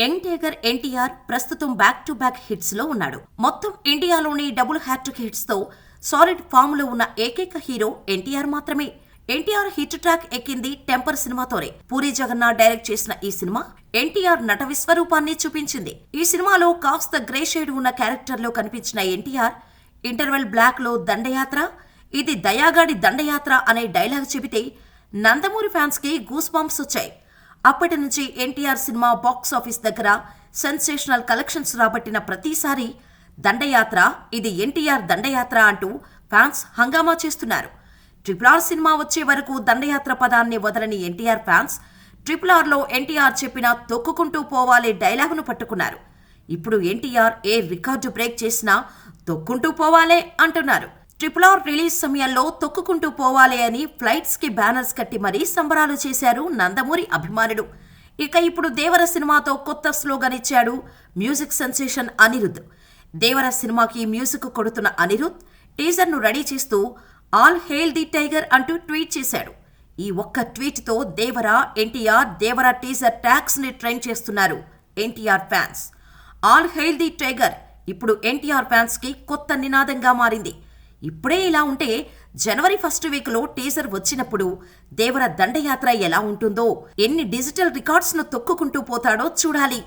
Young tiger NTR ప్రస్తుతం back to back hits లో ఉన్నాడు. మొత్తం ఇండియాలోని డబుల్ హ్యాట్రిక్ హిట్స్ తో సాలిడ్ ఫామ్ లో ఉన్న ఏకైక హీరో ఎన్టీఆర్ మాత్రమే. ఎన్టీఆర్ హిట్ ట్రాక్ ఎక్కింది టెంపర్ సినిమాతోనే. పూరి జగన్నాథ్ డైరెక్ట్ చేసిన ఈ సినిమా ఎన్టీఆర్ నట విశ్వరూపాన్ని చూపించింది. ఈ సినిమాలో కాస్త గ్రే షేడ్ ఉన్న క్యారెక్టర్ లో కనిపించిన ఎన్టీఆర్ ఇంటర్వెల్ బ్లాక్ లో దండయాత్ర, ఇది దయాగాడి దండయాత్ర అనే డైలాగ్ చెబితే నందమూరి ఫ్యాన్స్ కి గూస్ బంప్స్ వచ్చాయి. అప్పటి నుంచి ఎన్టీఆర్ సినిమా బాక్స్ ఆఫీస్ దగ్గర సెన్సేషనల్ కలెక్షన్స్ రాబట్టిన ప్రతిసారి దండయాత్ర, ఇది ఎన్టీఆర్ దండయాత్ర అంటూ ఫ్యాన్స్ హంగామా చేస్తున్నారు. RRR సినిమా వచ్చే వరకు దండయాత్ర పదాన్ని వదలని ఎన్టీఆర్ ఫ్యాన్స్ RRRలో ఎన్టీఆర్ చెప్పిన తొక్కుకుంటూ పోవాలే డైలాగును పట్టుకున్నారు. ఇప్పుడు ఎన్టీఆర్ ఏ రికార్డు బ్రేక్ చేసినా తొక్కుంటూ పోవాలే అంటున్నారు. RRR రిలీజ్ సమయంలో తొక్కుకుంటూ పోవాలే అని ఫ్లైట్స్ కి బ్యానర్స్ కట్టి మరీ సంబరాలు చేశారు నందమూరి అభిమానులు. ఇక ఇప్పుడు దేవర సినిమాతో కొత్త స్లోగన్ ఇచ్చాడు మ్యూజిక్ సెన్సేషన్ అనిరుద్. దేవర సినిమాకి మ్యూజిక్ కొడుతున్న అనిరుద్ టీజర్ ను రెడీ చేస్తూ ఆల్ హెయిల్ ది టైగర్ అంటూ ట్వీట్ చేశాడు. ఈ ఒక్క ట్వీట్ తో దేవర టీజర్ ట్యాగ్స్ ని ట్రెండ్ చేస్తున్నారు NTR fans. All hail the tiger ఇప్పుడు ఎన్టీఆర్ ఫ్యాన్స్ కి కొత్త నినాదంగా మారింది. ఇప్పుడే ఇలా ఉంటే జనవరి 1st వీక్లో టీజర్ వచ్చినప్పుడు దేవర దండయాత్ర ఎలా ఉంటుందో, ఎన్ని డిజిటల్ రికార్డ్స్ ను తొక్కుకుంటూ పోతాడో చూడాలి.